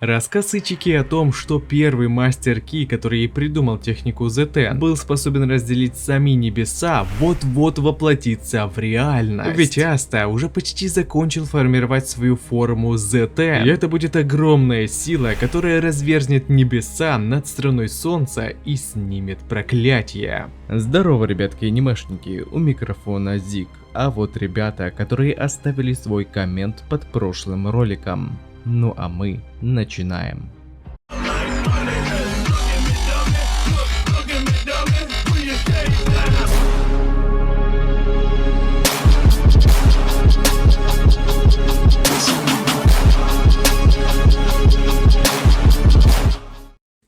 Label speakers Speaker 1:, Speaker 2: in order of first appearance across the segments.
Speaker 1: Рассказ Ичики о том, что первый мастер Ки, который и придумал технику ZN, был способен разделить сами небеса, вот-вот воплотится в реальность. Ведь Аста уже почти закончил формировать свою форму ZN, и это будет огромная сила, которая разверзнет небеса над страной Солнца и снимет проклятие. Здорово, ребятки-анимешники, у микрофона Зик. А вот ребята, которые оставили свой коммент под прошлым роликом. Ну а мы начинаем.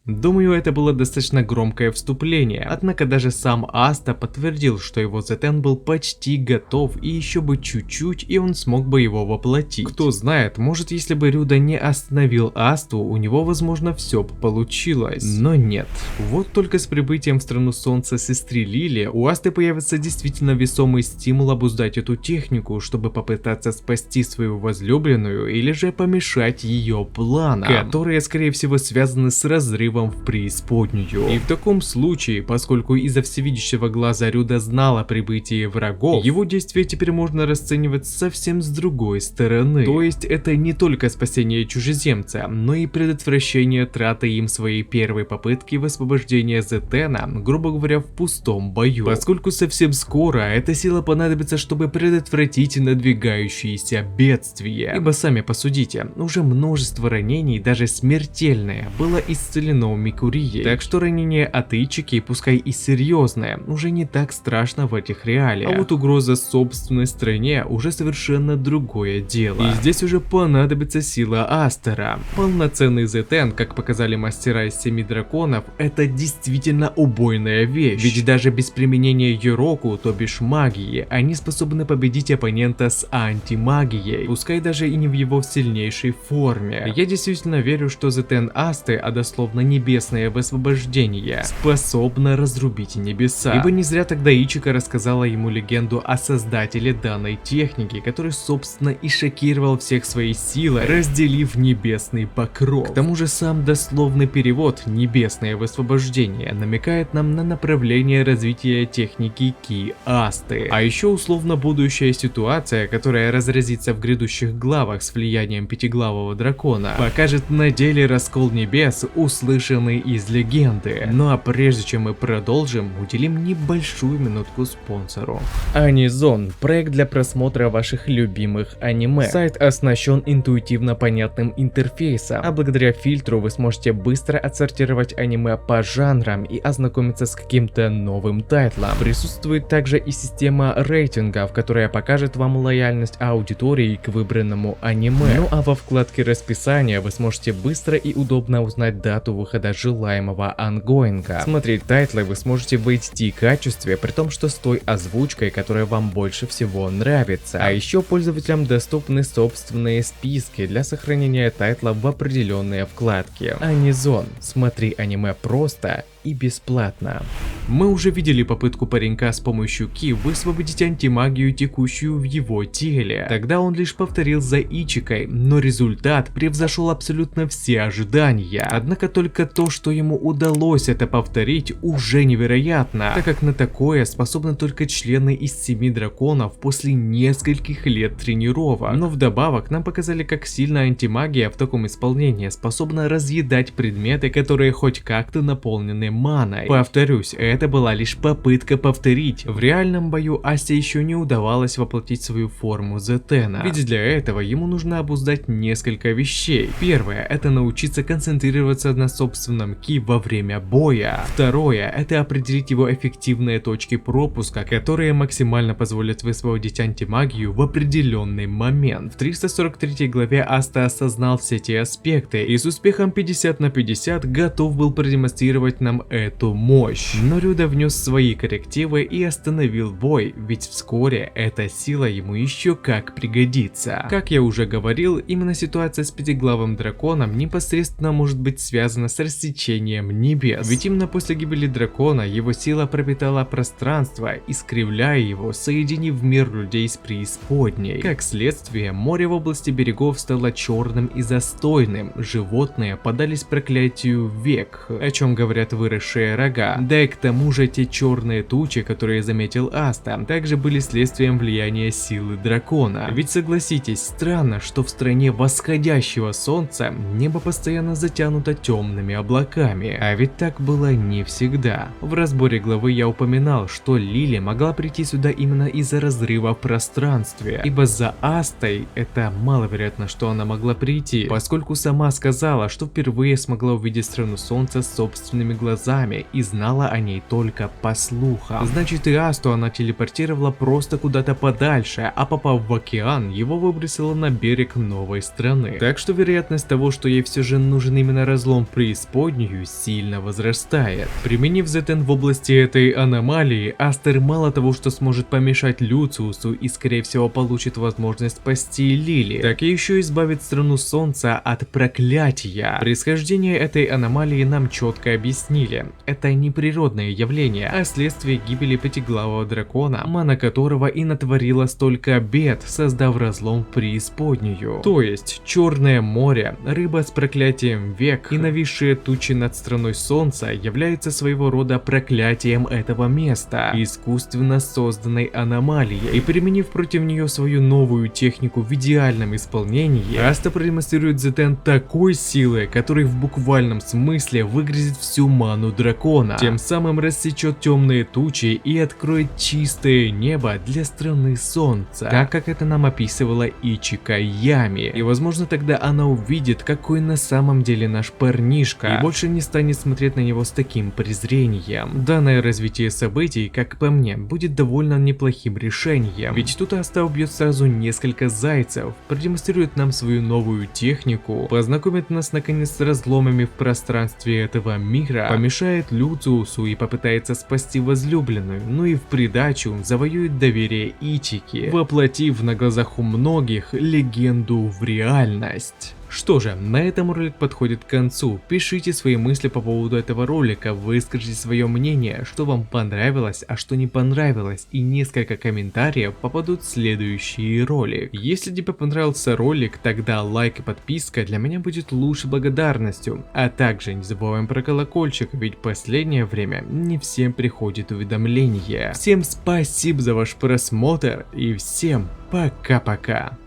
Speaker 1: Думаю, это было достаточно громкое вступление, однако даже сам Аста подтвердил, что его ZN был почти готов и еще бы чуть-чуть, и он смог бы его воплотить. Кто знает, может, если бы Рюда не остановил Асту, у него возможно все бы получилось. Но нет. Вот только с прибытием в страну Солнца сестры Лили у Асты появится действительно весомый стимул обуздать эту технику, чтобы попытаться спасти свою возлюбленную или же помешать ее планам, которые скорее всего связаны с разрывом в преисподнюю. И в таком случае, поскольку из-за всевидящего глаза Рюда знал о прибытии врагов, его действия теперь можно расценивать совсем с другой стороны. То есть это не только спасение чужеземца, но и предотвращение траты им своей первой попытки в освобождении Зетена, грубо говоря, в пустом бою. Поскольку совсем скоро эта сила понадобится, чтобы предотвратить надвигающиеся бедствия. Ибо сами посудите, уже множество ранений, даже смертельное, было исцелено у Микурии, так что ранение от Ичики, пускай и серьезное, уже не так страшно в этих реалиях. А вот угроза собственной стране уже совершенно другое дело. И здесь уже понадобится сила Астера. Полноценный ZN, как показали мастера из 7 драконов, это действительно убойная вещь. Ведь даже без применения Йороку, то бишь магии, они способны победить оппонента с антимагией, пускай даже и не в его сильнейшей форме. Я действительно верю, что ZN Асты, а дословно небесное высвобождение, способна разрубить небеса. Ибо не зря тогда Ичика рассказала ему легенду о создателе данной техники, который собственно и шокировал всех своей силой, разделив небесный покров. К тому же сам дословный перевод «небесное высвобождение» намекает нам на направление развития техники Ки Асты. А еще условно будущая ситуация, которая разразится в грядущих главах с влиянием пятиглавого дракона, покажет на деле раскол небес, услышанный из легенды. Ну а прежде чем мы продолжим, уделим небольшую минутку спонсору. Анизон – проект для просмотра ваших любимых аниме. Сайт оснащен интуитивно понятным интерфейсом, а благодаря фильтру вы сможете быстро отсортировать аниме по жанрам и ознакомиться с каким-то новым тайтлом. Присутствует также и система рейтингов, которая покажет вам лояльность аудитории к выбранному аниме. Ну а во вкладке расписания вы сможете быстро и удобно узнать дату выхода желаемого ангоинга. Смотреть тайтлы вы сможете в HD качестве, при том, что с той озвучкой, которая вам больше всего нравится. А еще пользователям доступны собственные списки для сохранения тайтла в определенные вкладки. Анизон. Смотри аниме просто и бесплатно. Мы уже видели попытку паренька с помощью Ки высвободить антимагию, текущую в его теле. Тогда он лишь повторил за Ичикой, но результат превзошел абсолютно все ожидания. Однако только то, что ему удалось это повторить, уже невероятно, так как на такое способны только члены из 7 драконов после нескольких лет тренировок. Но вдобавок нам показали, как сильно антимагия в таком исполнении способна разъедать предметы, которые хоть как-то наполнены маной. Повторюсь, это была лишь попытка повторить. В реальном бою Асте еще не удавалось воплотить свою форму Зетена, ведь для этого ему нужно обуздать несколько вещей. Первое – это научиться концентрироваться на собственном Ки во время боя. Второе – это определить его эффективные точки пропуска, которые максимально позволят высвободить антимагию в определенный момент. В 343 главе Аста осознал все эти аспекты и с успехом 50 на 50 готов был продемонстрировать нам эту мощь. Но Геруда внес свои коррективы и остановил бой, ведь вскоре эта сила ему еще как пригодится. Как я уже говорил, именно ситуация с пятиглавым драконом непосредственно может быть связана с рассечением небес. Ведь именно после гибели дракона его сила пропитала пространство, искривляя его, соединив мир людей с преисподней. Как следствие, море в области берегов стало черным и застойным, животные подались проклятию век, о чем говорят выросшие рога. Да и к тому же те черные тучи, которые заметил Аста, также были следствием влияния силы дракона. Ведь согласитесь, странно, что в стране восходящего солнца небо постоянно затянуто темными облаками, а ведь так было не всегда. В разборе главы я упоминал, что Лили могла прийти сюда именно из-за разрыва в пространстве, ибо за Астой это маловероятно, что она могла прийти, поскольку сама сказала, что впервые смогла увидеть страну солнца собственными глазами и знала о ней только по слухам. Значит, и Асту она телепортировала просто куда-то подальше, а попав в океан, его выбросила на берег новой страны. Так что вероятность того, что ей все же нужен именно разлом в преисподнюю, сильно возрастает. Применив ZN в области этой аномалии, Астер мало того, что сможет помешать Люциусу и скорее всего получит возможность спасти Лили, так и еще избавит страну солнца от проклятия. Происхождение этой аномалии нам четко объяснили. Это не природное явление, а следствие гибели пятиглавого дракона, мана которого и натворила столько бед, создав разлом в преисподнюю. То есть Черное море, рыба с проклятием век и нависшие тучи над страной солнца являются своего рода проклятием этого места, искусственно созданной аномалией. И применив против нее свою новую технику в идеальном исполнении, Аста продемонстрирует ZN такой силы, который в буквальном смысле выгрызет всю ману дракона, тем самым рассечет темные тучи и откроет чистое небо для страны солнца, так как это нам описывала Ичико Ями. И возможно тогда она увидит, какой на самом деле наш парнишка, и больше не станет смотреть на него с таким презрением. Данное развитие событий, как по мне, будет довольно неплохим решением, ведь тут Аста убьет сразу несколько зайцев, продемонстрирует нам свою новую технику, познакомит нас наконец с разломами в пространстве этого мира, помешает Люциусу и попытается спасти возлюбленную, ну и в придачу завоюет доверие Ичики, воплотив на глазах у многих легенду в реальность. Что же, на этом ролик подходит к концу. Пишите свои мысли по поводу этого ролика, выскажите свое мнение, что вам понравилось, а что не понравилось, и несколько комментариев попадут в следующий ролик. Если тебе понравился ролик, тогда лайк и подписка для меня будет лучшей благодарностью. А также не забываем про колокольчик, ведь в последнее время не всем приходит уведомление. Всем спасибо за ваш просмотр и всем пока-пока.